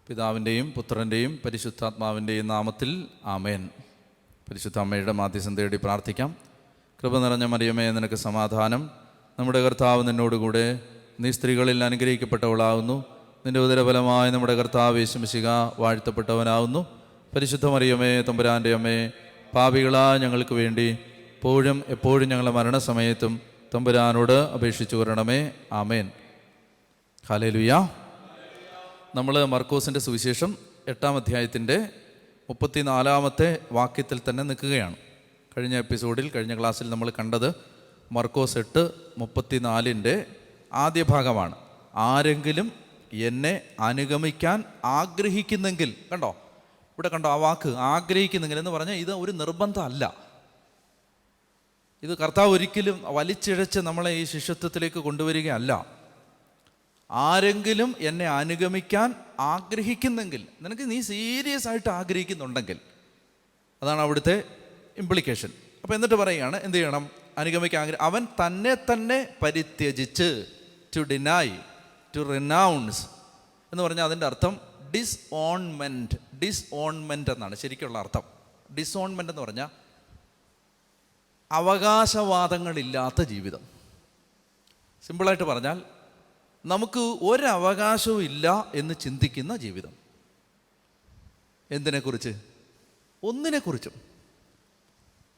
പിതാവിൻ്റെയും പുത്രൻ്റെയും പരിശുദ്ധാത്മാവിൻ്റെയും നാമത്തിൽ ആമേൻ. പരിശുദ്ധ അമ്മയുടെ മാധ്യസ്ഥം തേടി പ്രാർത്ഥിക്കാം. കൃപ നിറഞ്ഞ മറിയമേ, നിനക്ക് സമാധാനം. നമ്മുടെ കർത്താവ് നിന്നോടുകൂടെ, നീ സ്ത്രീകളിൽ അനുഗ്രഹിക്കപ്പെട്ടവളാകുന്നു. നിൻ്റെ ഉദരഫലമായി നമ്മുടെ കർത്താവ് യേശു മിശിഹ വാഴ്ത്തപ്പെട്ടവനാകുന്നു. പരിശുദ്ധ മറിയമേ, തമ്പുരാൻ്റെ അമ്മേ, പാപികളായ ഞങ്ങൾക്ക് വേണ്ടി എപ്പോഴും ഞങ്ങളുടെ മരണസമയത്തും തമ്പുരാനോട് അപേക്ഷിച്ചു വരണമേ. ആമേൻ. ഹല്ലേലൂയ. നമ്മൾ മർക്കോസിൻ്റെ സുവിശേഷം 8-ാം അധ്യായത്തിൻ്റെ 34-ാമത്തെ വാക്യത്തിൽ തന്നെ നിൽക്കുകയാണ്. കഴിഞ്ഞ ക്ലാസ്സിൽ നമ്മൾ കണ്ടത് മർക്കോസ് 8:34 ആദ്യ ഭാഗമാണ്. ആരെങ്കിലും എന്നെ അനുഗമിക്കാൻ ആഗ്രഹിക്കുന്നെങ്കിൽ, ഇവിടെ കണ്ടോ ആ വാക്ക് ആഗ്രഹിക്കുന്നെങ്കിൽ എന്ന് പറഞ്ഞാൽ ഇത് ഒരു നിർബന്ധമല്ല. ഇത് കർത്താവ് ഒരിക്കലും വലിച്ചിഴച്ച് നമ്മളെ ഈ ശിഷ്യത്വത്തിലേക്ക് കൊണ്ടുവരികയല്ല. ആരെങ്കിലും എന്നെ അനുഗമിക്കാൻ ആഗ്രഹിക്കുന്നെങ്കിൽ, നീ സീരിയസ് ആയിട്ട് ആഗ്രഹിക്കുന്നുണ്ടെങ്കിൽ, അതാണ് അവിടുത്തെ ഇംപ്ലിക്കേഷൻ. അപ്പോൾ എന്നിട്ട് പറയുകയാണ്, എന്ത് ചെയ്യണം? അനുഗമിക്കാൻ അവൻ തന്നെ പരിത്യജിച്ച്, ടു ഡിനൈ, ടു റിനൗൺസ് എന്ന് പറഞ്ഞാൽ അതിൻ്റെ അർത്ഥം ഡിസോൺമെൻറ്റ് എന്നാണ് ശരിക്കുള്ള അർത്ഥം. ഡിസോൺമെൻറ്റ് എന്ന് പറഞ്ഞാൽ അവകാശവാദങ്ങളില്ലാത്ത ജീവിതം. സിമ്പിളായിട്ട് പറഞ്ഞാൽ നമുക്ക് ഒരവകാശവും ഇല്ല എന്ന് ചിന്തിക്കുന്ന ജീവിതം. എന്തിനെക്കുറിച്ച്? ഒന്നിനെക്കുറിച്ചും.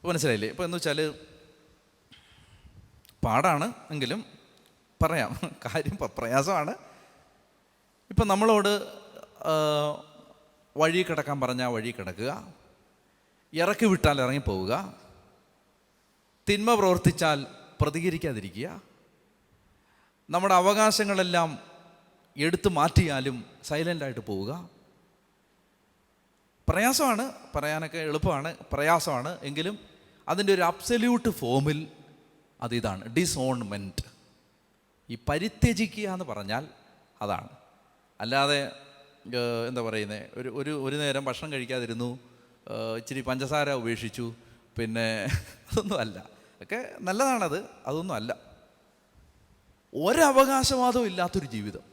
മനസ്സിലായില്ലേ? ഇപ്പോൾ എന്ന് വെച്ചാൽ പാടാണ് എങ്കിലും പറയാം, കാര്യം പ്രയാസമാണ്. ഇപ്പം നമ്മളോട് വഴി കിടക്കാൻ പറഞ്ഞാൽ വഴി കിടക്കുക, ഇറക്കി വിട്ടാൽ ഇറങ്ങി പോവുക, തിന്മ പ്രവർത്തിച്ചാൽ പ്രതികരിക്കാതിരിക്കുക, നമ്മുടെ അവകാശങ്ങളെല്ലാം എടുത്തു മാറ്റിയാലും സൈലൻ്റായിട്ട് പോവുക. പ്രയാസമാണ്, പറയാനൊക്കെ എളുപ്പമാണ്, പ്രയാസമാണ്. എങ്കിലും അതിൻ്റെ ഒരു അബ്സല്യൂട്ട് ഫോമിൽ അതിതാണ് ഡിസോൺമെൻറ്റ്. ഈ പരിത്യജിക്കുക എന്ന് പറഞ്ഞാൽ അതാണ്. അല്ലാതെ എന്താ പറയുന്നത്, ഒരു നേരം ഭക്ഷണം കഴിക്കാതിരുന്നു, ഇച്ചിരി പഞ്ചസാര ഉപേക്ഷിച്ചു, പിന്നെ അതൊന്നും അല്ല. ഒക്കെ നല്ലതാണത്, അതൊന്നും അല്ല. ഒരവകാശവാദവും ഇല്ലാത്തൊരു ജീവിതം,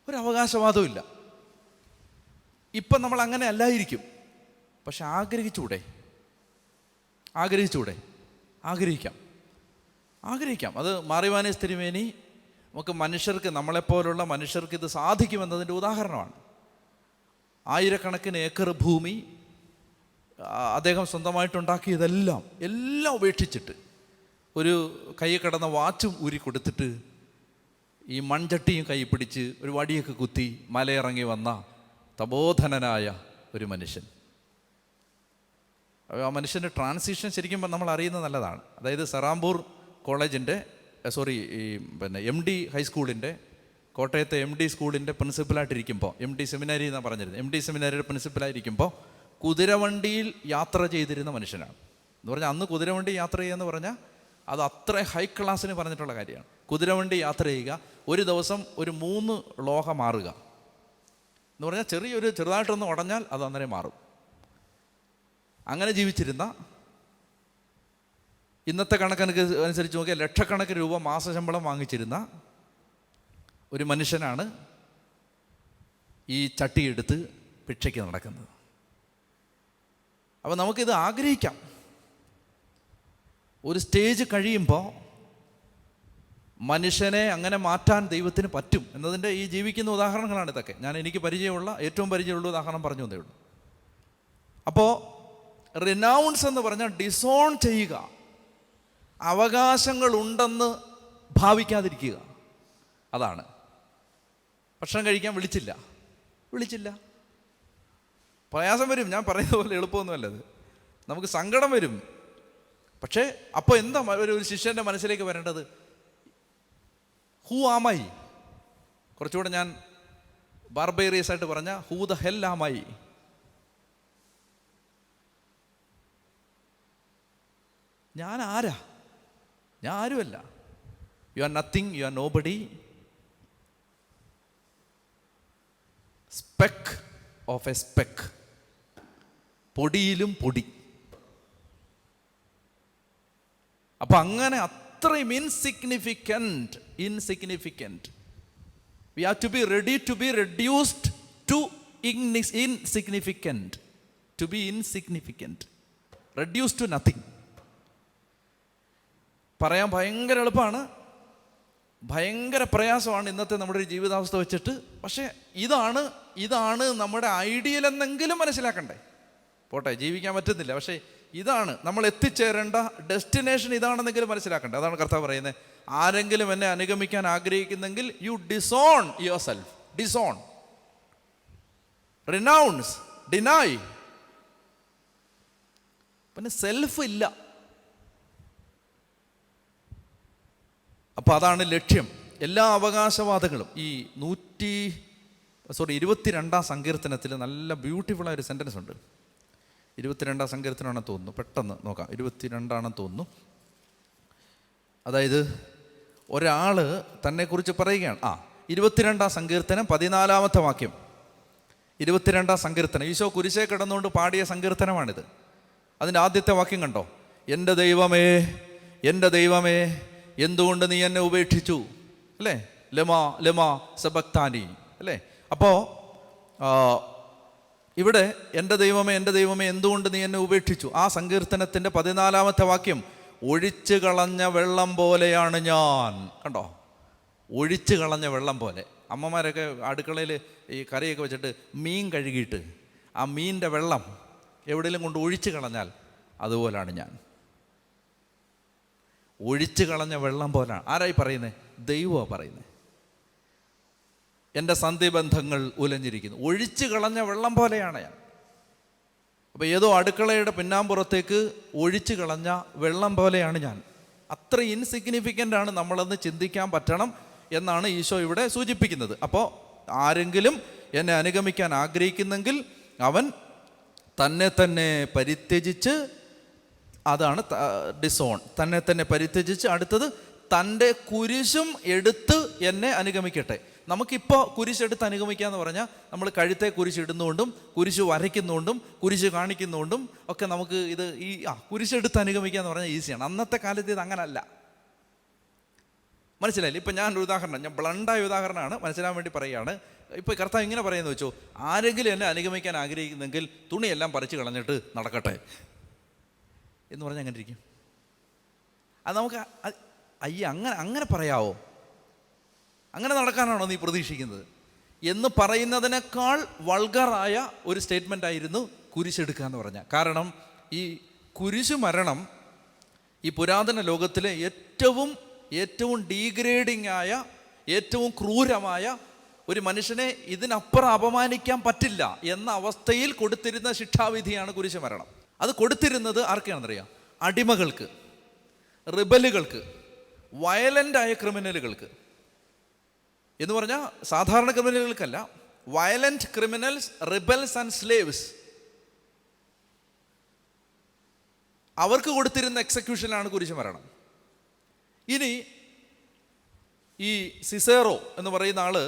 ഒരവകാശവാദവും ഇല്ല. ഇപ്പം നമ്മൾ അങ്ങനെ അല്ലായിരിക്കും, പക്ഷെ ആഗ്രഹിച്ചൂടെ? ആഗ്രഹിക്കാം. അത് മാറിവാനീസ് തിരുമേനി നമുക്ക് മനുഷ്യർക്ക്, നമ്മളെപ്പോലുള്ള മനുഷ്യർക്ക് ഇത് സാധിക്കുമെന്നതിൻ്റെ ഉദാഹരണമാണ്. ആയിരക്കണക്കിന് ഏക്കർ ഭൂമി അദ്ദേഹം സ്വന്തമായിട്ടുണ്ടാക്കിയതെല്ലാം ഉപേക്ഷിച്ചിട്ട്, ഒരു കൈ കിടന്ന വാച്ചും ഊരി കൊടുത്തിട്ട്, ഈ മൺചട്ടിയും കൈ പിടിച്ച് ഒരു വടിയൊക്കെ കുത്തി മലയിറങ്ങി വന്ന തപോധനനായ ഒരു മനുഷ്യൻ. ആ മനുഷ്യൻ്റെ ട്രാൻസിഷൻ ശരിക്കും നമ്മൾ അറിയുന്നത് നല്ലതാണ്. അതായത് സെറാംപൂർ കോളേജിൻ്റെ MD ഹൈസ്കൂളിൻ്റെ, കോട്ടയത്തെ MD സ്കൂളിൻ്റെ പ്രിൻസിപ്പലായിട്ടിരിക്കുമ്പോൾ, MD സെമിനാരി എന്നാണ് പറഞ്ഞിരുന്നത്, MD സെമിനാരിയുടെ പ്രിൻസിപ്പലായിരിക്കുമ്പോൾ കുതിരവണ്ടിയിൽ യാത്ര ചെയ്തിരുന്ന മനുഷ്യനാണ്. എന്ന് പറഞ്ഞാൽ അന്ന് കുതിരവണ്ടി യാത്ര ചെയ്യുക എന്ന് പറഞ്ഞാൽ അത് അത്ര ഹൈ ക്ലാസ്സിന് പറഞ്ഞിട്ടുള്ള കാര്യമാണ്. കുതിരവണ്ടി യാത്ര ചെയ്യുക, ഒരു ദിവസം ഒരു 3 ലോഹ മാറുക എന്ന് പറഞ്ഞാൽ ചെറുതായിട്ടൊന്ന് ഉടഞ്ഞാൽ അത് അന്നേരം മാറും. അങ്ങനെ ജീവിച്ചിരുന്ന, ഇന്നത്തെ കണക്കനുസരിച്ച് നോക്കിയാൽ ലക്ഷക്കണക്കിന് രൂപ മാസശമ്പളം വാങ്ങിച്ചിരുന്ന ഒരു മനുഷ്യനാണ് ഈ ചട്ടിയെടുത്ത് ഭിക്ഷയ്ക്ക് നടക്കുന്നത്. അപ്പോൾ നമുക്കിത് ആഗ്രഹിക്കാം. ഒരു സ്റ്റേജ് കഴിയുമ്പോൾ മനുഷ്യനെ അങ്ങനെ മാറ്റാൻ ദൈവത്തിന് പറ്റും എന്നതിൻ്റെ ഈ ജീവിക്കുന്ന ഉദാഹരണങ്ങളാണ് ഇതൊക്കെ. എനിക്ക് ഏറ്റവും പരിചയമുള്ള ഉദാഹരണം പറഞ്ഞു തന്നേ ഉള്ളൂ. അപ്പോൾ റിനൗൺസ് എന്ന് പറഞ്ഞാൽ ഡിസോൺ ചെയ്യുക, അവകാശങ്ങളുണ്ടെന്ന് ഭാവിക്കാതിരിക്കുക. അതാണ്. ഭക്ഷണം കഴിക്കാൻ വിളിച്ചില്ല, പ്രയാസം വരും. ഞാൻ പറയുന്ന പോലെ എളുപ്പമൊന്നുമല്ലത്, നമുക്ക് സങ്കടം വരും. പക്ഷേ അപ്പോൾ എന്താ ഒരു ശിഷ്യൻ്റെ മനസ്സിലേക്ക് വരേണ്ടത്? ഹൂ ആമൈ? കുറച്ചുകൂടെ ഞാൻ ബാർബേറിയസ് ആയിട്ട് പറഞ്ഞ ഹൂ ദ ഹെൽ ആമൈ? ഞാൻ ആരാ? ഞാൻ ആരുമല്ല. You are nothing, you are nobody. Speck of a speck, പൊടിയിലും പൊടി. അപ്പം അങ്ങനെ അത്രയും insignificant we have to be ready to be reduced to insignificant. To be insignificant, reduce to nothing. പറയാൻ ഭയങ്കര എളുപ്പമാണ്, ഭയങ്കര പ്രയാസമാണ് ഇന്നത്തെ നമ്മുടെ ഒരു ജീവിതാവസ്ഥ വെച്ചിട്ട്. പക്ഷേ ഇതാണ് നമ്മുടെ ഐഡിയൽ എന്നെങ്കിലും മനസ്സിലാക്കണ്ടേ. പോട്ടെ, ജീവിക്കാൻ പറ്റുന്നില്ല, പക്ഷേ ഇതാണ് നമ്മൾ എത്തിച്ചേരേണ്ട ഡെസ്റ്റിനേഷൻ, ഇതാണെന്നെങ്കിലും മനസ്സിലാക്കണ്ടേ. അതാണ് കർത്താവ് പറയുന്നത്, ആരെങ്കിലും എന്നെ അനുഗമിക്കാൻ ആഗ്രഹിക്കുന്നെങ്കിൽ you disown yourself. Disown, renounce, deny. പിന്നെ സെൽഫ് ഇല്ല. അപ്പോൾ അതാണ് ലക്ഷ്യം. എല്ലാ അവകാശവാദങ്ങളും ഈ 22 സങ്കീർത്തനത്തിൽ നല്ല ബ്യൂട്ടിഫുള്ളായ ഒരു സെൻറ്റൻസ് ഉണ്ട്. 22 സങ്കീർത്തനമാണെന്ന് തോന്നുന്നു, പെട്ടെന്ന് നോക്കാം. 22 തോന്നുന്നു. അതായത് ഒരാൾ തന്നെക്കുറിച്ച് പറയുകയാണ്. 22 സങ്കീർത്തനം 14 വാക്യം. 22 സങ്കീർത്തനം ഈശോ കുരിശേ കിടന്നുകൊണ്ട് പാടിയ സങ്കീർത്തനമാണിത്. അതിൻ്റെ ആദ്യത്തെ വാക്യം കണ്ടോ? എൻ്റെ ദൈവമേ, എൻ്റെ ദൈവമേ, എന്തുകൊണ്ട് നീ എന്നെ ഉപേക്ഷിച്ചു, അല്ലേ? ലമാ ലമാ സബക്താനി, അല്ലേ? അപ്പോൾ ഇവിടെ എൻ്റെ ദൈവമേ, എൻ്റെ ദൈവമേ, എന്തുകൊണ്ട് നീ എന്നെ ഉപേക്ഷിച്ചു. ആ സങ്കീർത്തനത്തിൻ്റെ 14 വാക്യം, ഒഴിച്ചു കളഞ്ഞ വെള്ളം പോലെയാണ് ഞാൻ. കണ്ടോ? ഒഴിച്ചു കളഞ്ഞ വെള്ളം പോലെ. അമ്മമാരൊക്കെ അടുക്കളയിൽ ഈ കറിയൊക്കെ വെച്ചിട്ട് മീൻ കഴുകിയിട്ട് ആ മീനിൻ്റെ വെള്ളം എവിടെയെങ്കിലും കൊണ്ട് ഒഴിച്ചു കളഞ്ഞാൽ അതുപോലാണ് ഞാൻ. ഒഴിച്ചു കളഞ്ഞ വെള്ളം പോലാണ്. ആരായി പറയുന്നത്? ദൈവമാണ് പറയുന്നത്. എൻ്റെ സന്ധിബന്ധങ്ങൾ ഉലഞ്ഞിരിക്കുന്നു, ഒഴിച്ചു കളഞ്ഞ വെള്ളം പോലെയാണ് ഞാൻ. അപ്പോൾ ഏതോ അടുക്കളയുടെ പിന്നാമ്പുറത്തേക്ക് ഒഴിച്ചു കളഞ്ഞ വെള്ളം പോലെയാണ് ഞാൻ. അത്ര ഇൻസിഗ്നിഫിക്കൻ്റ് ആണ് നമ്മളെന്ന് ചിന്തിക്കാൻ പറ്റണം എന്നാണ് ഈശോ ഇവിടെ സൂചിപ്പിക്കുന്നത്. അപ്പോൾ ആരെങ്കിലും എന്നെ അനുഗമിക്കാൻ ആഗ്രഹിക്കുന്നെങ്കിൽ അവൻ തന്നെ തന്നെ പരിത്യജിച്ച്, അതാണ് ഡിസോൺ, തന്നെ തന്നെ പരിത്യജിച്ച്, അടുത്തത് തൻ്റെ കുരിശും എടുത്ത് എന്നെ അനുഗമിക്കട്ടെ. നമുക്കിപ്പോൾ കുരിശെടുത്ത് അനുഗമിക്കുക എന്ന് പറഞ്ഞാൽ നമ്മൾ കഴുത്തെ കുരിശ് ഇടുന്നുകൊണ്ടും കുരിശ് വരയ്ക്കുന്നുകൊണ്ടും കുരിശ് കാണിക്കുന്നുകൊണ്ടും ഒക്കെ നമുക്ക് ഇത് കുരിശെടുത്ത് അനുഗമിക്കുക എന്ന് പറഞ്ഞാൽ ഈസിയാണ്. അന്നത്തെ കാലത്ത് ഇത് അങ്ങനല്ല. മനസ്സിലായില്ലേ? ഇപ്പം ഞാനൊരു ഉദാഹരണം, ഞാൻ ബ്ലണ്ടായ ഉദാഹരണമാണ്, മനസ്സിലാൻ വേണ്ടി പറയുകയാണ്. ഇപ്പോൾ കർത്താവ് ഇങ്ങനെ പറയുന്നത് വെച്ചോ, ആരെങ്കിലും എന്നെ അനുഗമിക്കാൻ ആഗ്രഹിക്കുന്നെങ്കിൽ തുണിയെല്ലാം പറിച്ച് കളഞ്ഞിട്ട് നടക്കട്ടെ എന്ന് പറഞ്ഞാൽ അങ്ങനെ ഇരിക്കും. അത് നമുക്ക് അങ്ങനെ പറയാവോ? അങ്ങനെ നടക്കാനാണോ നീ പ്രതീക്ഷിക്കുന്നത് എന്ന് പറയുന്നതിനേക്കാൾ വൾഗറായ ഒരു സ്റ്റേറ്റ്മെൻ്റ് ആയിരുന്നു കുരിശെടുക്കുക എന്ന് പറഞ്ഞാൽ. കാരണം ഈ കുരിശു മരണം ഈ പുരാതന ലോകത്തിലെ ഏറ്റവും ഡീഗ്രേഡിംഗ് ആയ, ഏറ്റവും ക്രൂരമായ, ഒരു മനുഷ്യനെ ഇതിനപ്പുറം അപമാനിക്കാൻ പറ്റില്ല എന്ന അവസ്ഥയിൽ കൊടുത്തിരുന്ന ശിക്ഷാവിധിയാണ് കുരിശു മരണം. അത് കൊടുത്തിരുന്നത് ആർക്കാണെന്നറിയാം? അടിമകൾക്ക്, റിബലുകൾക്ക്, വയലൻ്റായ ക്രിമിനലുകൾക്ക്. എന്ന് പറഞ്ഞാൽ സാധാരണ ക്രിമിനലുകൾക്കല്ല, violent criminals, rebels and slaves, അവർക്ക് കൊടുത്തിരുന്ന എക്സിക്യൂഷനാണ് കുരിശു മരണം. ഇനി ഈ സിസേറോ എന്ന് പറയുന്ന ആള്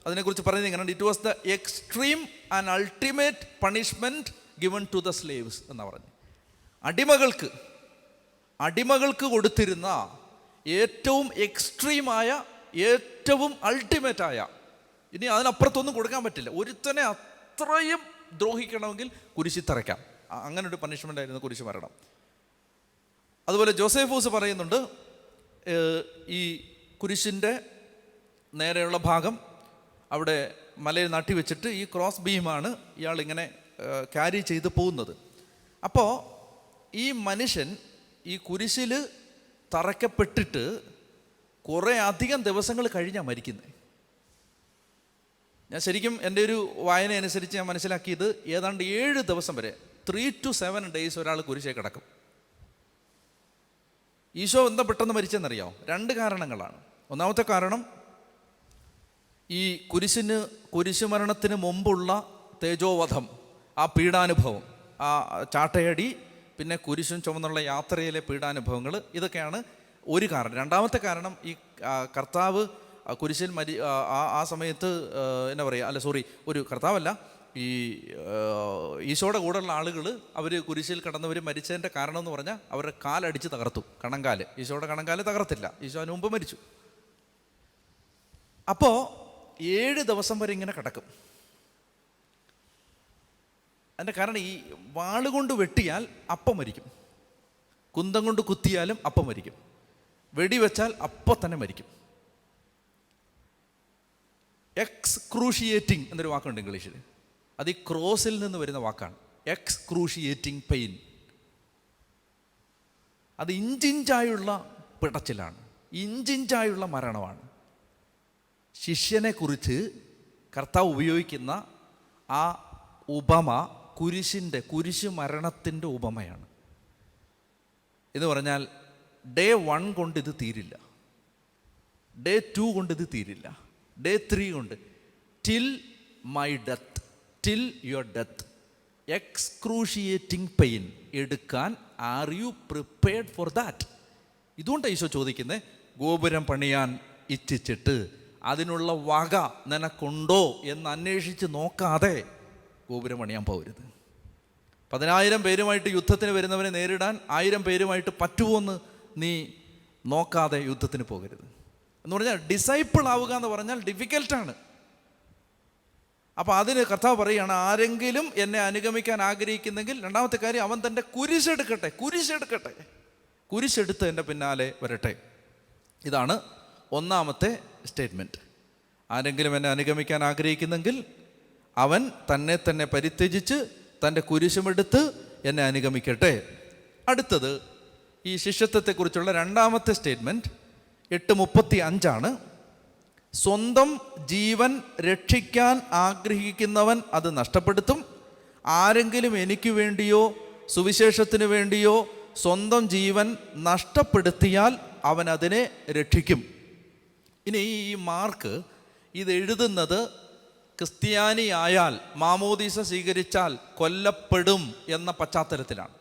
അതിനെക്കുറിച്ച് പറയുന്നത് എങ്ങനെയാണ്? It was the extreme and ultimate punishment given to the slaves എന്നാണ് പറഞ്ഞത്. അടിമകൾക്ക് കൊടുത്തിരുന്ന ഏറ്റവും എക്സ്ട്രീമായ, ഏറ്റവും അൾട്ടിമേറ്റായ, ഇനി അതിനപ്പുറത്തൊന്നും കൊടുക്കാൻ പറ്റില്ല. ഒരുത്തനെ അത്രയും ദ്രോഹിക്കണമെങ്കിൽ കുരിശിൽ തറയ്ക്കാം. അങ്ങനെ ഒരു പണിഷ്മെൻ്റ് ആയിരുന്നു കുരിശു മരണം. അതുപോലെ ജോസേഫൂസ് പറയുന്നുണ്ട്, ഈ കുരിശിൻ്റെ നേരെയുള്ള ഭാഗം അവിടെ മലയിൽ നട്ടി വെച്ചിട്ട് ഈ ക്രോസ് ബീമാണ് ഇയാളിങ്ങനെ ക്യാരി ചെയ്ത് പോകുന്നത്. അപ്പോൾ ഈ മനുഷ്യൻ ഈ കുരിശിൽ തറയ്ക്കപ്പെട്ടിട്ട് കുറേ അധികം ദിവസങ്ങൾ കഴിഞ്ഞാണ് മരിക്കുന്നത്. ഞാൻ ശരിക്കും എൻ്റെ ഒരു വായന അനുസരിച്ച് ഞാൻ മനസ്സിലാക്കിയത് ഏതാണ്ട് 7 ദിവസം വരെ, 3 to 7 days ഒരാൾ കുരിശേ കിടക്കും. ഈശോ എന്താ പെട്ടെന്ന് മരിച്ചെന്നറിയാമോ? 2 കാരണങ്ങളാണ്. ഒന്നാമത്തെ കാരണം, ഈ കുരിശുമരണത്തിന് മുമ്പുള്ള തേജോവധം, ആ പീഡാനുഭവം, ആ ചാട്ടയടി, പിന്നെ കുരിശും ചുമന്നുള്ള യാത്രയിലെ പീഡാനുഭവങ്ങൾ, ഇതൊക്കെയാണ് ഒരു കാരണം. രണ്ടാമത്തെ കാരണം, ഈ കർത്താവ് കുരിശിൽ ആ സമയത്ത് എന്നാ പറയുക, ഒരു കർത്താവല്ല, ഈ ഈശോയുടെ കൂടെയുള്ള ആളുകൾ അവർ കുരിശിൽ കടന്നവർ മരിച്ചതിൻ്റെ കാരണം എന്ന് പറഞ്ഞാൽ അവരുടെ കാലടിച്ച് തകർത്തു, കണങ്കാല്. ഈശോയുടെ കണങ്കാല് തകർത്തില്ല, ഈശോ അതിന് മുമ്പ് മരിച്ചു. അപ്പോൾ 7 ദിവസം വരെ ഇങ്ങനെ കിടക്കും. അതിൻ്റെ കാരണം ഈ വാളുകൊണ്ട് വെട്ടിയാൽ അപ്പം മരിക്കും, കുന്തം കൊണ്ട് കുത്തിയാലും അപ്പം മരിക്കും, വെടിവെച്ചാൽ അപ്പം തന്നെ മരിക്കും. എക്സ്ക്രൂഷിയേറ്റിംഗ് എന്നൊരു വാക്കുണ്ട് ഇംഗ്ലീഷിൽ. അത് ഈ ക്രോസിൽ നിന്ന് വരുന്ന വാക്കാണ്, എക്സ്ക്രൂഷിയേറ്റിംഗ് പെയിൻ. അത് ഇഞ്ചിഞ്ചായുള്ള പിടച്ചിലാണ്, ഇഞ്ചിഞ്ചായുള്ള മരണമാണ്. ശിഷ്യനെ കുറിച്ച് കർത്താവ് ഉപയോഗിക്കുന്ന ആ ഉപമ കുരിശ് മരണത്തിൻ്റെ ഉപമയാണ്. എന്ന് പറഞ്ഞാൽ ഡേ 1 കൊണ്ട് ഇത് തീരില്ല, ഡേ 2 കൊണ്ട് ഇത് തീരില്ല, ഡേ 3 കൊണ്ട്, till my death, till your death. Excruciating pain എടുക്കാൻ are you prepared for that? ഇതുകൊണ്ട് ഈശോ ചോദിക്കുന്നത്, ഗോപുരം പണിയാൻ ഇച്ഛിച്ചിട്ട് അതിനുള്ള വക നിനക്കുണ്ടോ എന്ന് അന്വേഷിച്ച് നോക്കാതെ ഗോപുരം പണിയാൻ പോകരുത്. 10,000 പേരുമായിട്ട് യുദ്ധത്തിന് വരുന്നവനെ നേരിടാൻ 1000 പേരുമായിട്ട് പറ്റുമോയെന്ന് നീ നോക്കാതെ യുദ്ധത്തിന് പോകരുത്. എന്ന് പറഞ്ഞാൽ ഡിസൈപ്പിൾ ആവുക എന്ന് പറഞ്ഞാൽ ഡിഫിക്കൽട്ടാണ്. അപ്പോൾ അതിന് കർത്താവ് പറയുകയാണ്, ആരെങ്കിലും എന്നെ അനുഗമിക്കാൻ ആഗ്രഹിക്കുന്നെങ്കിൽ, രണ്ടാമത്തെ കാര്യം, അവൻ തൻ്റെ കുരിശെടുക്കട്ടെ, കുരിശെടുത്ത് എൻ്റെ പിന്നാലെ വരട്ടെ. ഇതാണ് ഒന്നാമത്തെ സ്റ്റേറ്റ്മെൻറ്റ്. ആരെങ്കിലും എന്നെ അനുഗമിക്കാൻ ആഗ്രഹിക്കുന്നെങ്കിൽ അവൻ തന്നെ പരിത്യജിച്ച് തൻ്റെ കുരിശുമെടുത്ത് എന്നെ അനുഗമിക്കട്ടെ. അടുത്തത് ഈ ശിഷ്യത്വത്തെക്കുറിച്ചുള്ള രണ്ടാമത്തെ സ്റ്റേറ്റ്മെൻറ്റ് 8:35 സ്വന്തം ജീവൻ രക്ഷിക്കാൻ ആഗ്രഹിക്കുന്നവൻ അത് നഷ്ടപ്പെടുത്തും. ആരെങ്കിലും എനിക്ക് വേണ്ടിയോ സുവിശേഷത്തിന് വേണ്ടിയോ സ്വന്തം ജീവൻ നഷ്ടപ്പെടുത്തിയാൽ അവൻ അതിനെ രക്ഷിക്കും. ഇനി ഈ മാർക്ക് ഇത് എഴുതുന്നത് ക്രിസ്ത്യാനിയായാൽ, മാമോദീസ സ്വീകരിച്ചാൽ കൊല്ലപ്പെടും എന്ന പശ്ചാത്തലത്തിലാണ്.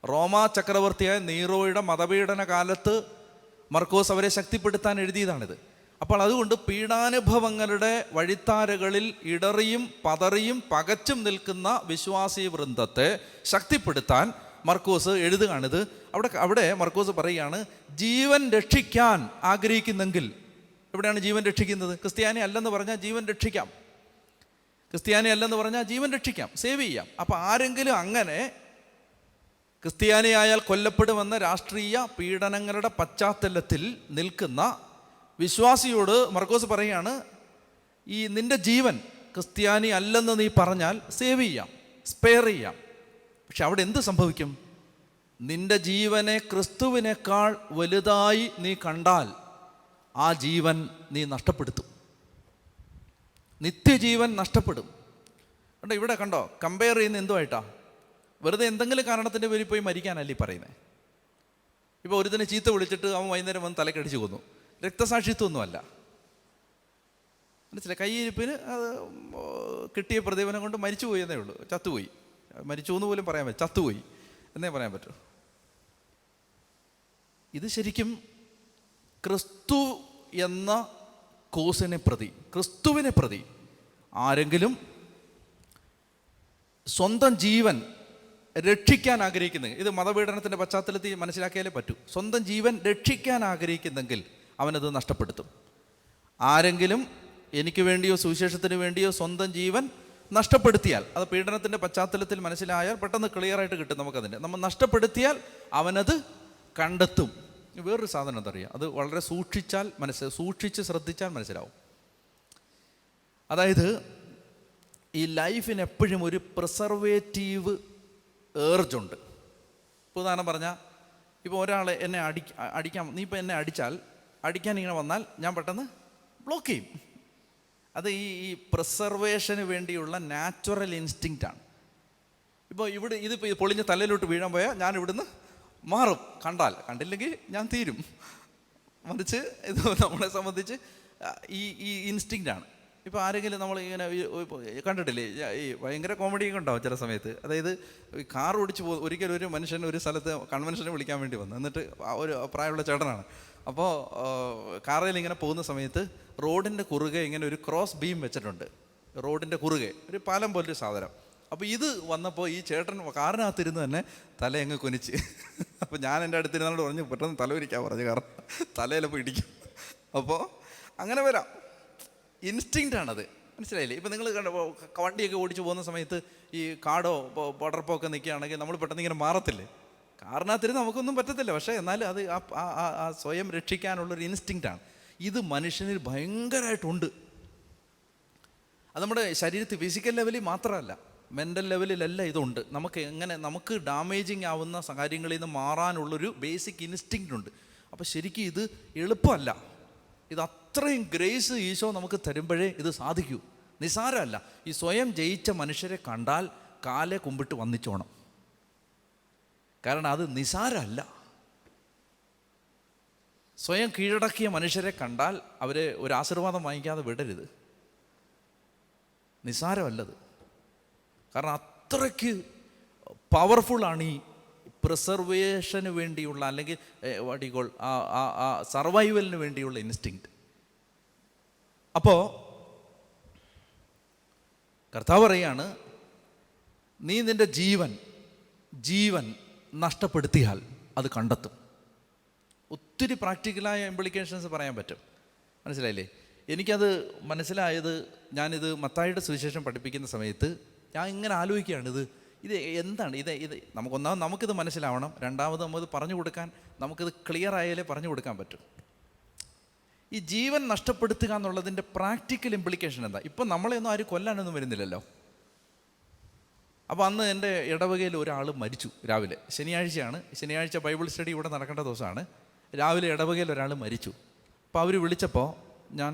റോമാ ചക്രവർത്തിയായ നീറോയുടെ മതപീഡന കാലത്ത് മർക്കോസ് അവരെ ശക്തിപ്പെടുത്താൻ എഴുതിയതാണിത്. അപ്പോൾ അതുകൊണ്ട് പീഡാനുഭവങ്ങളുടെ വഴിത്താരകളിൽ ഇടറിയും പതറിയും പകച്ചും നിൽക്കുന്ന വിശ്വാസി വൃന്ദത്തെ ശക്തിപ്പെടുത്താൻ മർക്കോസ് എഴുതുകയാണിത്. അവിടെ മർക്കോസ് പറയുകയാണ്, ജീവൻ രക്ഷിക്കാൻ ആഗ്രഹിക്കുന്നെങ്കിൽ. എവിടെയാണ് ജീവൻ രക്ഷിക്കുന്നത്? ക്രിസ്ത്യാനി അല്ലെന്ന് പറഞ്ഞാൽ ജീവൻ രക്ഷിക്കാം, ക്രിസ്ത്യാനി അല്ലെന്ന് പറഞ്ഞാൽ ജീവൻ രക്ഷിക്കാം, സേവ് ചെയ്യാം. അപ്പോൾ ആരെങ്കിലും അങ്ങനെ ക്രിസ്ത്യാനിയായാൽ കൊല്ലപ്പെടുമെന്ന രാഷ്ട്രീയ പീഡനങ്ങളുടെ പശ്ചാത്തലത്തിൽ നിൽക്കുന്ന വിശ്വാസിയോട് മർക്കോസ് പറയുകയാണ്, ഈ നിൻ്റെ ജീവൻ ക്രിസ്ത്യാനി അല്ലെന്ന് നീ പറഞ്ഞാൽ സേവ് ചെയ്യാം, സ്പെയർ ചെയ്യാം. പക്ഷെ അവിടെ എന്ത് സംഭവിക്കും? നിൻ്റെ ജീവനെ ക്രിസ്തുവിനേക്കാൾ വലുതായി നീ കണ്ടാൽ ആ ജീവൻ നീ നഷ്ടപ്പെടുത്തും, നിത്യജീവൻ നഷ്ടപ്പെടും. കണ്ടോ, ഇവിടെ കണ്ടോ, കമ്പയർ ചെയ്യുന്ന എന്തുമായിട്ടാ? വെറുതെ എന്തെങ്കിലും കാരണത്തിൻ്റെ പേരിൽ പോയി മരിക്കാനല്ലേ പറയുന്നത്. ഇപ്പോൾ ഒരുത്തിനെ ചീത്ത വിളിച്ചിട്ട് അവൻ വൈകുന്നേരം വന്ന് തലക്കടിച്ച് കൊന്നു, രക്തസാക്ഷിത്വമൊന്നുമല്ല, മനസ്സിലായി? കയ്യിരിപ്പിന് അത് കിട്ടിയ പ്രതിഫലം കൊണ്ട് മരിച്ചുപോയി എന്നേ ഉള്ളൂ, ചത്തുപോയി. മരിച്ചു എന്ന് പോലും പറയാൻ പറ്റും, ചത്തുപോയി എന്നേ പറയാൻ പറ്റൂ. ഇത് ശരിക്കും ക്രിസ്തു എന്ന കോസിനെ പ്രതി, ക്രിസ്തുവിനെ പ്രതി ആരെങ്കിലും സ്വന്തം ജീവൻ രക്ഷിക്കാൻ ആഗ്രഹിക്കുന്നെങ്കിൽ, ഇത് മതപീഡനത്തിൻ്റെ പശ്ചാത്തലത്തിൽ മനസ്സിലാക്കിയാലേ പറ്റൂ, സ്വന്തം ജീവൻ രക്ഷിക്കാൻ ആഗ്രഹിക്കുന്നെങ്കിൽ അവനത് നഷ്ടപ്പെടുത്തും. ആരെങ്കിലും എനിക്ക് വേണ്ടിയോ സുവിശേഷത്തിന് വേണ്ടിയോ സ്വന്തം ജീവൻ നഷ്ടപ്പെടുത്തിയാൽ, അത് പീഡനത്തിൻ്റെ പശ്ചാത്തലത്തിൽ മനസ്സിലായാൽ പെട്ടെന്ന് ക്ലിയറായിട്ട് കിട്ടും നമുക്കതിൻ്റെ. നമ്മൾ നഷ്ടപ്പെടുത്തിയാൽ അവനത് കണ്ടെത്തും. വേറൊരു സാധനം എന്തറിയാം, അത് വളരെ സൂക്ഷിച്ച് ശ്രദ്ധിച്ചാൽ മനസ്സിലാവും. അതായത് ഈ ലൈഫിന് എപ്പോഴും ഒരു പ്രിസർവേറ്റീവ് ഏർജുണ്ട്. ഇപ്പോൾ ഉദാഹരണം പറഞ്ഞാൽ, ഇപ്പോൾ ഒരാൾ എന്നെ അടിക്കാൻ, നീ ഇപ്പോൾ എന്നെ അടിക്കാൻ ഇങ്ങനെ വന്നാൽ ഞാൻ പെട്ടെന്ന് ബ്ലോക്ക് ചെയ്യും. അത് ഈ പ്രിസർവേഷന് വേണ്ടിയുള്ള നാച്ചുറൽ ഇൻസ്റ്റിങ്ക്റ്റാണ്. ഇപ്പോൾ ഇതിപ്പോൾ പൊളിഞ്ഞ തലയിലോട്ട് വീഴാൻ പോയാൽ ഞാൻ ഇവിടുന്ന് മാറും, കണ്ടില്ലെങ്കിൽ ഞാൻ തീരും. മറിച്ച് ഇത് നമ്മളെ സംബന്ധിച്ച് ഈ ഇൻസ്റ്റിങ്ക്റ്റാണ്. ഇപ്പോൾ ആരെങ്കിലും നമ്മൾ ഇങ്ങനെ കണ്ടിട്ടില്ലേ, ഈ ഭയങ്കര കോമഡിയൊക്കെ ഉണ്ടാവും ചില സമയത്ത്. അതായത് കാർ ഓടിച്ച് ഒരിക്കലും ഒരു മനുഷ്യൻ ഒരു സ്ഥലത്ത് കൺവെൻഷനെ വിളിക്കാൻ വേണ്ടി വന്നു. എന്നിട്ട് ഒരു പ്രായമുള്ള ചേട്ടനാണ്. അപ്പോൾ കാറിൽ ഇങ്ങനെ പോകുന്ന സമയത്ത് റോഡിൻ്റെ കുറുകെ ഇങ്ങനെ ഒരു ക്രോസ് ബീം വെച്ചിട്ടുണ്ട്, റോഡിൻ്റെ കുറുകെ ഒരു പാലം പോലൊരു സാധനം. അപ്പോൾ ഇത് വന്നപ്പോൾ ഈ ചേട്ടൻ കാറിനകത്തിരുന്ന് തന്നെ തലയങ്ങ് കുനിച്ച്. അപ്പോൾ ഞാൻ എൻ്റെ അടുത്തിരുന്നോട് പറഞ്ഞു, പെട്ടെന്ന് തല ഉരിക്കാൻ പറഞ്ഞു, കാരണം തലയിലപ്പോൾ ഇടിക്കും. അപ്പോൾ അങ്ങനെ വരാം. ഇൻസ്റ്റിങ്ക്റ്റാണത്. മനസ്സിലായില്ലേ? ഇപ്പം നിങ്ങൾ വണ്ടിയൊക്കെ ഓടിച്ചു പോകുന്ന സമയത്ത് ഈ കാടോ പടർപ്പോ ഒക്കെ നിൽക്കുകയാണെങ്കിൽ നമ്മൾ പെട്ടെന്ന് ഇങ്ങനെ മാറത്തില്ലേ? കാരണത്തിന് നമുക്കൊന്നും പറ്റത്തില്ല. പക്ഷേ എന്നാലും അത് ആ സ്വയം രക്ഷിക്കാനുള്ളൊരു ഇൻസ്റ്റിങ്ക്റ്റാണ്. ഇത് മനുഷ്യനിൽ ഭയങ്കരമായിട്ടുണ്ട്. അത് നമ്മുടെ ശരീരത്തിൽ ഫിസിക്കൽ ലെവലിൽ മാത്രമല്ല, മെൻ്റൽ ലെവലിലെല്ലാം ഇതുണ്ട്. നമുക്ക് ഡാമേജിങ് ആവുന്ന കാര്യങ്ങളിൽ നിന്ന് മാറാനുള്ളൊരു ബേസിക് ഇൻസ്റ്റിങ്ക്റ്റ് ഉണ്ട്. അപ്പോൾ ശരിക്കും ഇത് എളുപ്പമല്ല. ഇത് അത്രയും ഗ്രേസ് ഈശോ നമുക്ക് തരുമ്പോഴേ ഇത് സാധിക്കൂ. നിസാരമല്ല. ഈ സ്വയം ജയിച്ച മനുഷ്യരെ കണ്ടാൽ കാലെ കുമ്പിട്ട് വന്നിച്ചോണം. കാരണം അത് നിസാരമല്ല. സ്വയം കീഴടക്കിയ മനുഷ്യരെ കണ്ടാൽ അവരെ ഒരു ആശീർവാദം വാങ്ങിക്കാതെ വിടരുത്. നിസാരമല്ലത്. കാരണം അത്രയ്ക്ക് പവർഫുള്ളാണ് ഈ പ്രിസർവേഷന് വേണ്ടിയുള്ള, അല്ലെങ്കിൽ വാട്ട് യു കോൾ, ആ സർവൈവലിന് വേണ്ടിയുള്ള ഇൻസ്റ്റിങ്ക്റ്റ്. അപ്പോൾ കർത്താവ് പറയാണ്, നീ നിൻ്റെ ജീവൻ നഷ്ടപ്പെടുത്തിയാൽ അത് കണ്ടെത്തും. ഒത്തിരി പ്രാക്ടിക്കലായ ഇംപ്ലിക്കേഷൻസ് പറയാൻ പറ്റും. മനസ്സിലായില്ലേ? എനിക്കത് മനസ്സിലായത്, ഞാനിത് മത്തായിയുടെ സുവിശേഷം പഠിപ്പിക്കുന്ന സമയത്ത് ഞാൻ ഇങ്ങനെ ആലോചിക്കുകയാണ്, ഇത് എന്താണ് ഇത് നമുക്കിത് മനസ്സിലാവണം. രണ്ടാമത് നമുക്കിത് പറഞ്ഞു കൊടുക്കാൻ, നമുക്കിത് ക്ലിയർ ആയാലേ പറഞ്ഞു കൊടുക്കാൻ പറ്റും. ഈ ജീവൻ നഷ്ടപ്പെടുത്തുക എന്നുള്ളതിൻ്റെ പ്രാക്ടിക്കൽ ഇംപ്ലിക്കേഷൻ എന്താ? ഇപ്പം നമ്മളെയൊന്നും ആരും കൊല്ലാനൊന്നും വരുന്നില്ലല്ലോ. അപ്പോൾ അന്ന് എൻ്റെ ഇടവകയിൽ ഒരാൾ മരിച്ചു രാവിലെ. ശനിയാഴ്ച ബൈബിൾ സ്റ്റഡി ഇവിടെ നടക്കേണ്ട ദിവസമാണ്. രാവിലെ ഇടവകയിൽ ഒരാൾ മരിച്ചു. അപ്പോൾ അവർ വിളിച്ചപ്പോൾ ഞാൻ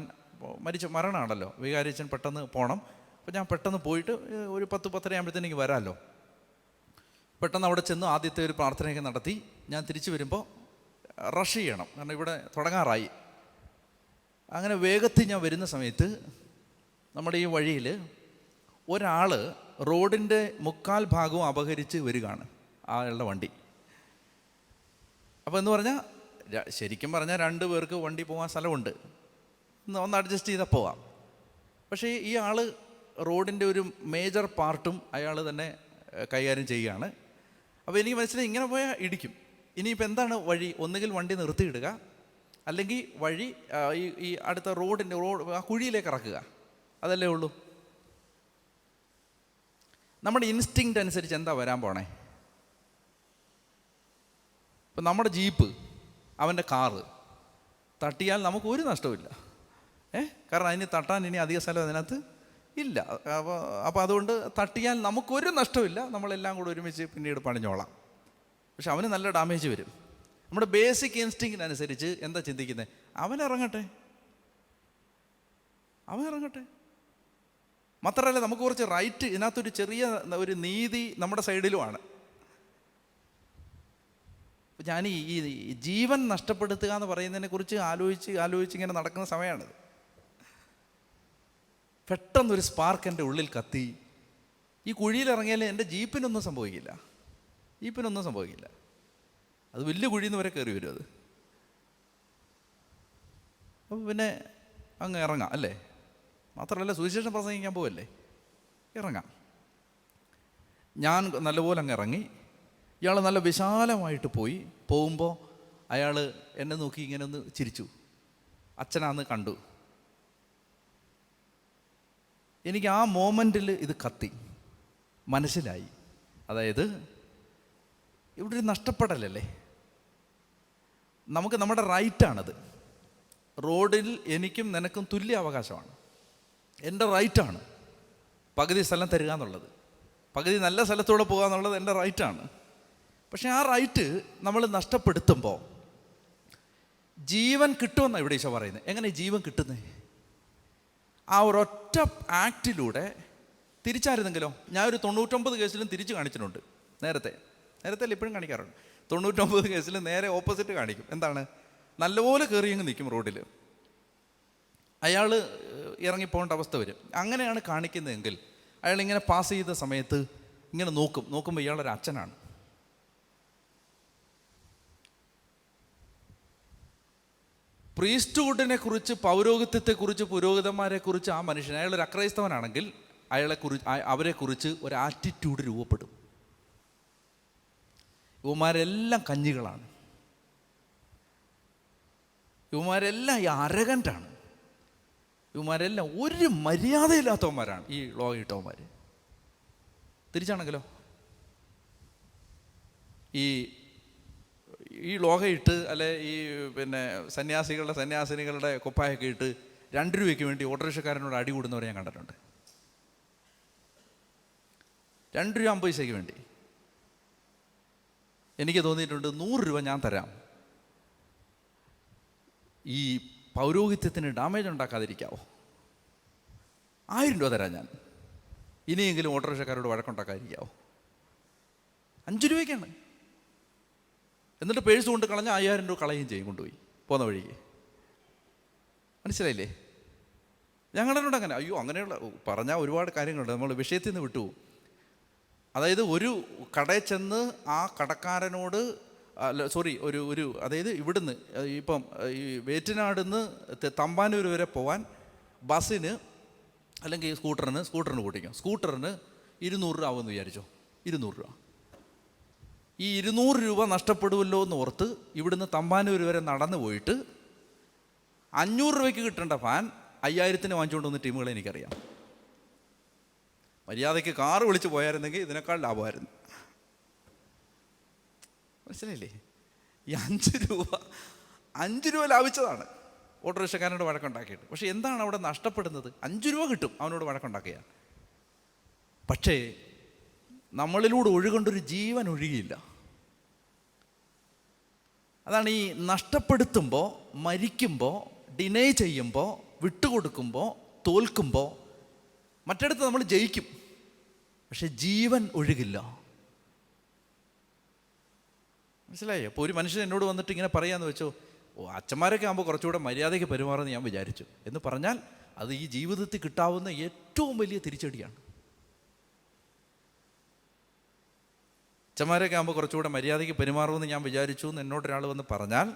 മരണമാണല്ലോ, വികാരിച്ചൻ പെട്ടെന്ന് പോകണം. അപ്പോൾ ഞാൻ പെട്ടെന്ന് പോയിട്ട് ഒരു 10-10:30 ആകുമ്പോഴത്തേക്ക് വരാമല്ലോ. പെട്ടെന്ന് അവിടെ ചെന്ന് ആദ്യത്തെ ഒരു പ്രാർത്ഥനയൊക്കെ നടത്തി ഞാൻ തിരിച്ചു വരുമ്പോൾ റഷ് ചെയ്യണം, കാരണം ഇവിടെ തുടങ്ങാറായി. അങ്ങനെ വേഗത്തിൽ ഞാൻ വരുന്ന സമയത്ത് നമ്മുടെ ഈ വഴിയിൽ ഒരാൾ റോഡിൻ്റെ 1/4 ഭാഗവും അപഹരിച്ച് വരികയാണ്, ആളുടെ വണ്ടി. അപ്പോൾ എന്ന് പറഞ്ഞാൽ ശരിക്കും പറഞ്ഞാൽ 2 പേർക്ക് വണ്ടി പോകാൻ സ്ഥലമുണ്ട്, ഒന്ന് അഡ്ജസ്റ്റ് ചെയ്താൽ പോവാം. പക്ഷേ ഈ ആൾ റോഡിൻ്റെ ഒരു മേജർ പാർട്ടും അയാൾ തന്നെ കൈകാര്യം ചെയ്യുകയാണ്. അപ്പോൾ എനിക്ക് മനസ്സിലായി, ഇങ്ങനെ പോയാൽ ഇടിക്കും. ഇനിയിപ്പോൾ എന്താണ് വഴി? ഒന്നുകിൽ വണ്ടി നിർത്തിയിടുക, അല്ലെങ്കിൽ വഴി ഈ അടുത്ത റോഡ് ആ കുഴിയിലേക്ക് ഇറക്കുക. അതല്ലേ ഉള്ളൂ. നമ്മുടെ ഇൻസ്റ്റിങ്ക്റ്റ് അനുസരിച്ച് എന്താ വരാൻ പോണേ? ഇപ്പം നമ്മുടെ ജീപ്പ്, അവൻ്റെ കാറ് തട്ടിയാൽ നമുക്ക് ഒരു നഷ്ടമില്ല. കാരണം അതിന് തട്ടാൻ ഇനി അധിക സ്ഥലം അതിനകത്ത് ഇല്ല. അപ്പോൾ അതുകൊണ്ട് തട്ടിയാൽ നമുക്കൊരു നഷ്ടമില്ല. നമ്മളെല്ലാം കൂടെ ഒരുമിച്ച് പിന്നീട് പണിഞ്ഞോളാം. പക്ഷെ അവന് നല്ല ഡാമേജ് വരും. നമ്മുടെ ബേസിക് ഇൻസ്റ്റിങ്ക്റ്റിനനുസരിച്ച് എന്താ ചിന്തിക്കുന്നത്? അവൻ ഇറങ്ങട്ടെ. മാത്രമല്ല നമുക്ക് കുറച്ച് റൈറ്റ്, ഇതിനകത്തൊരു ചെറിയ ഒരു നീതി നമ്മുടെ സൈഡിലുമാണ്. ഞാൻ ഈ ജീവൻ നഷ്ടപ്പെടുത്തുക എന്ന് പറയുന്നതിനെ കുറിച്ച് ആലോചിച്ച് ഇങ്ങനെ നടക്കുന്ന സമയമാണിത്. പെട്ടെന്നൊരു സ്പാർക്ക് എൻ്റെ ഉള്ളിൽ കത്തി. ഈ കുഴിയിലിറങ്ങിയാൽ എൻ്റെ ജീപ്പിനൊന്നും സംഭവിക്കില്ല. അത് വലിയ കുഴിന്ന് വരെ കയറി വരും അത്. അപ്പോൾ പിന്നെ അങ്ങ് ഇറങ്ങാം അല്ലേ? മാത്രമല്ല സുവിശേഷം പ്രസംഗിക്കാൻ പോവല്ലേ, ഇറങ്ങാം. ഞാൻ നല്ലപോലെ അങ്ങ് ഇറങ്ങി. ഇയാൾ നല്ല വിശാലമായിട്ട് പോകുമ്പോൾ അയാൾ എന്നെ നോക്കി ഇങ്ങനെ ഒന്ന് ചിരിച്ചു. അച്ഛനാന്ന് കണ്ടു. എനിക്ക് ആ മോമെൻറ്റിൽ ഇത് കത്തി, മനസ്സിലായി. അതായത് ഇവിടെ ഒരു നഷ്ടപ്പെടലല്ലേ, നമുക്ക് നമ്മുടെ റൈറ്റാണത്. റോഡിൽ എനിക്കും നിനക്കും തുല്യ അവകാശമാണ്. എൻ്റെ റൈറ്റാണ് പകുതി സ്ഥലം തരിക എന്നുള്ളത്, പകുതി നല്ല സ്ഥലത്തൂടെ പോകുക എന്നുള്ളത് എൻ്റെ റൈറ്റാണ്. പക്ഷേ ആ റൈറ്റ് നമ്മൾ നഷ്ടപ്പെടുത്തുമ്പോൾ ജീവൻ കിട്ടുമെന്നാണ് ഇവിടെ ഈശോ പറയുന്നത്. എങ്ങനെ ജീവൻ കിട്ടുന്നത്? ആ ഒരൊറ്റ ആക്റ്റിലൂടെ. തിരിച്ചായിരുന്നെങ്കിലോ? ഞാൻ ഒരു 99 കേസിലും തിരിച്ച് കാണിച്ചിട്ടുണ്ട്. നേരത്തെ ഇപ്പോഴും കാണിക്കാറുണ്ട്. 99 കേസിലും നേരെ ഓപ്പോസിറ്റ് കാണിക്കും. എന്താണ്? നല്ലപോലെ കയറിയങ്ങ് നിൽക്കും റോഡിൽ, അയാൾ ഇറങ്ങിപ്പോകേണ്ട അവസ്ഥ വരും. അങ്ങനെയാണ് കാണിക്കുന്നതെങ്കിൽ അയാൾ ഇങ്ങനെ പാസ് ചെയ്ത സമയത്ത് ഇങ്ങനെ നോക്കുമ്പോൾ ഇയാളൊരു അച്ഛനാണ്. പ്രീസ്റ്റ്ഹുഡിനെ കുറിച്ച്, പൗരോഹിത്യത്തെക്കുറിച്ച്, പുരോഹിതന്മാരെക്കുറിച്ച് ആ മനുഷ്യൻ, അയാളൊരു അക്രൈസ്തവനാണെങ്കിൽ അവരെക്കുറിച്ച് ഒരു ആറ്റിറ്റ്യൂഡ് രൂപപ്പെടും. ഇവന്മാരെല്ലാം കഞ്ഞികളാണ്, ഇവന്മാരെല്ലാം ഈ അരഗൻ്റാണ്, ഇവന്മാരെല്ലാം ഒരു മര്യാദയില്ലാത്തവന്മാരാണ് ഈ ലോക ഇട്ടവന്മാർ. തിരിച്ചാണെങ്കിലോ ഈ ലോക ഇട്ട് അല്ലെ ഈ സന്യാസിനികളുടെ കുപ്പായൊക്കെ ഇട്ട് 2 രൂപയ്ക്ക് വേണ്ടി ഓട്ടോറിക്ഷക്കാരനോട് അടി കൂടുന്നവരെ ഞാൻ കണ്ടിട്ടുണ്ട്. 2 രൂപ 50 പൈസയ്ക്ക് വേണ്ടി. എനിക്ക് തോന്നിയിട്ടുണ്ട് 100 രൂപ ഞാൻ തരാം, ഈ പൗരോഹിത്യത്തിന് ഡാമേജ് ഉണ്ടാക്കാതിരിക്കാവോ? 1000 രൂപ തരാം ഞാൻ, ഇനിയെങ്കിലും ഓട്ടോറിക്ഷക്കാരോട് വഴക്കുണ്ടാക്കാതിരിക്കാവോ? 5 രൂപയ്ക്കാണ്. എന്നിട്ട് പേഴ്സ് കൊണ്ട് കളഞ്ഞാൽ 5000 രൂപ കളയുകയും ചെയ്യും കൊണ്ടുപോയി പോകുന്ന വഴിക്ക്. മനസ്സിലായില്ലേ? ഞങ്ങളുടെ അങ്ങനെ അയ്യോ അങ്ങനെയുള്ള പറഞ്ഞാൽ ഒരുപാട് കാര്യങ്ങളുണ്ട്. നമ്മൾ വിഷയത്തിൽ നിന്ന് വിട്ടു. അതായത് ഒരു കടയിൽ ചെന്ന് ആ കടക്കാരനോട് അതായത് ഇവിടുന്ന് ഇപ്പം ഈ വേറ്റനാടിന്ന് തമ്പാനൂർ വരെ പോകാൻ ബസ്സിന് അല്ലെങ്കിൽ സ്കൂട്ടറിന് കൂട്ടിക്കും. സ്കൂട്ടറിന് 200 രൂപ ആവുമെന്ന് വിചാരിച്ചോ. 200 രൂപ. ഈ 200 രൂപ നഷ്ടപ്പെടുമല്ലോ എന്ന് ഓർത്ത് ഇവിടുന്ന് തമ്പാനൂർ വരെ നടന്നു പോയിട്ട് 500 രൂപയ്ക്ക് കിട്ടേണ്ട ഫാൻ 5000-ന് വാങ്ങിച്ചുകൊണ്ട് വന്ന ടീമുകളെ എനിക്കറിയാം. മര്യാദയ്ക്ക് കാറ് വിളിച്ച് പോയായിരുന്നെങ്കിൽ ഇതിനേക്കാൾ ലാഭമായിരുന്നു. മനസ്സിലായില്ലേ? ഈ 5 രൂപ ലാഭിച്ചതാണ് ഓട്ടോറിക്ഷക്കാരനോട് വഴക്കുണ്ടാക്കിയിട്ട്. പക്ഷെ എന്താണ് അവിടെ നഷ്ടപ്പെടുന്നത്? 5 രൂപ കിട്ടും അവനോട് വഴക്കുണ്ടാക്കിയാൽ. പക്ഷേ നമ്മളിലൂടെ ഒഴുകൊണ്ടൊരു ജീവൻ ഒഴുകിയില്ല. അതാണ് ഈ നഷ്ടപ്പെടുത്തുമ്പോൾ, മരിക്കുമ്പോൾ, ഡിനൈ ചെയ്യുമ്പോൾ, വിട്ടുകൊടുക്കുമ്പോൾ, തോൽക്കുമ്പോൾ മറ്റിടത്ത് നമ്മൾ ജയിക്കും, പക്ഷെ ജീവൻ ഒഴുകില്ല. മനസ്സിലായോ? അപ്പോൾ ഒരു മനുഷ്യൻ എന്നോട് വന്നിട്ട് ഇങ്ങനെ പറയാന്ന് വെച്ചോ, അച്ഛന്മാരൊക്കെ ആകുമ്പോൾ കുറച്ചുകൂടെ മര്യാദയ്ക്ക് പെരുമാറുമെന്ന് ഞാൻ വിചാരിച്ചു എന്ന് പറഞ്ഞാൽ അത് ഈ ജീവിതത്തിൽ കിട്ടാവുന്ന ഏറ്റവും വലിയ തിരിച്ചടിയാണ്. അച്ഛന്മാരൊക്കെ ആകുമ്പോൾ കുറച്ചുകൂടെ മര്യാദയ്ക്ക് പെരുമാറുമെന്ന് ഞാൻ വിചാരിച്ചു എന്ന് എന്നോടൊരാൾ വന്ന് പറഞ്ഞാൽ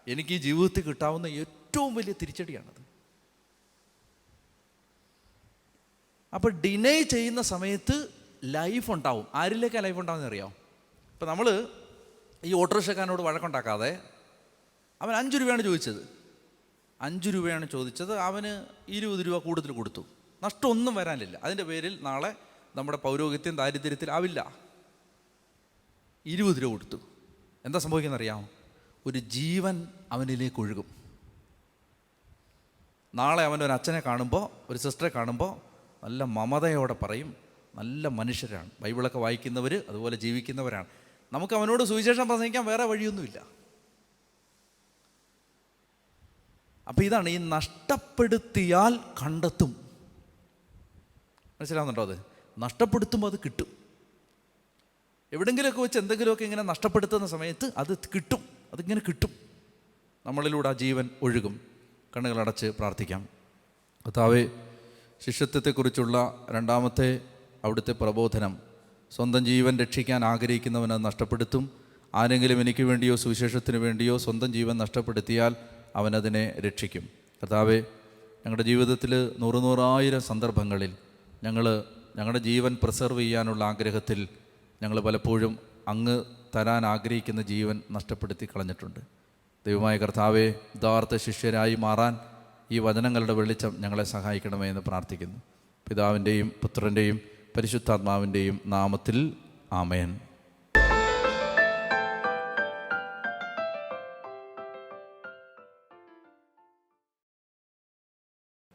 എനിക്ക് ഈ ജീവിതത്തിൽ കിട്ടാവുന്ന ഏറ്റവും വലിയ തിരിച്ചടിയാണത്. അപ്പോൾ ഡിനൈ ചെയ്യുന്ന സമയത്ത് ലൈഫ് ഉണ്ടാവും. ആരിലേക്കാണ് ലൈഫ് ഉണ്ടാവുമെന്ന് അറിയാം? ഇപ്പം നമ്മൾ ഈ ഓട്ടോറിക്ഷക്കാരനോട് വഴക്കുണ്ടാക്കാതെ അവൻ 5 രൂപയാണ് ചോദിച്ചത്. 5 രൂപയാണ് ചോദിച്ചത്. അവന് 20 രൂപ കൂടുതൽ കൊടുത്തു. നഷ്ടമൊന്നും വരാനില്ല. അതിൻ്റെ പേരിൽ നാളെ നമ്മുടെ പൗരോഹിത്യം ദാരിദ്ര്യത്തിലാവില്ല. 20 രൂപ കൊടുത്തു. എന്താ സംഭവിക്കുന്നറിയാമോ? ഒരു ജീവൻ അവനിലേക്ക് ഒഴുകും. നാളെ അവനൊരു അച്ഛനെ കാണുമ്പോൾ, ഒരു സിസ്റ്ററെ കാണുമ്പോൾ നല്ല മമതയോടെ പറയും, നല്ല മനുഷ്യരാണ്, ബൈബിളൊക്കെ വായിക്കുന്നവർ, അതുപോലെ ജീവിക്കുന്നവരാണ്. നമുക്ക് അവനോട് സുവിശേഷം പ്രസംഗിക്കാൻ വേറെ വഴിയൊന്നുമില്ല. അപ്പം ഇതാണ് ഈ നഷ്ടപ്പെടുത്തിയാൽ കണ്ടെത്തും. മനസ്സിലാവുന്നുണ്ടോ? അത് നഷ്ടപ്പെടുത്തുമ്പോൾ അത് കിട്ടും. എവിടെങ്കിലുമൊക്കെ വെച്ച് എന്തെങ്കിലുമൊക്കെ ഇങ്ങനെ നഷ്ടപ്പെടുത്തുന്ന സമയത്ത് അത് കിട്ടും. അതിങ്ങനെ കിട്ടും. നമ്മളിലൂടെ ആ ജീവൻ ഒഴുകും. കണ്ണുകളടച്ച് പ്രാർത്ഥിക്കാം. കർത്താവേ, ശിഷ്യത്വത്തെക്കുറിച്ചുള്ള 2ാമത്തെ അവിടുത്തെ പ്രബോധനം, സ്വന്തം ജീവൻ രക്ഷിക്കാൻ ആഗ്രഹിക്കുന്നവനത് നഷ്ടപ്പെടുത്തും. ആരെങ്കിലും എനിക്ക് വേണ്ടിയോ സുവിശേഷത്തിന് വേണ്ടിയോ സ്വന്തം ജീവൻ നഷ്ടപ്പെടുത്തിയാൽ അവനതിനെ രക്ഷിക്കും. കർത്താവേ, ഞങ്ങളുടെ ജീവിതത്തിൽ 100,000 സന്ദർഭങ്ങളിൽ ഞങ്ങളുടെ ജീവൻ പ്രിസർവ് ചെയ്യാനുള്ള ആഗ്രഹത്തിൽ ഞങ്ങൾ പലപ്പോഴും അങ്ങ് തരാൻ ആഗ്രഹിക്കുന്ന ജീവൻ നഷ്ടപ്പെടുത്തി കളഞ്ഞിട്ടുണ്ട്. ദൈവമായ കർത്താവേ, യഥാർത്ഥ ശിഷ്യരായി മാറാൻ ഈ വചനങ്ങളുടെ വെളിച്ചം ഞങ്ങളെ സഹായിക്കണമേ എന്ന് പ്രാർത്ഥിക്കുന്നു. പിതാവിൻ്റെയും പുത്രൻ്റെയും പരിശുദ്ധാത്മാവിൻ്റെയും നാമത്തിൽ ആമേൻ.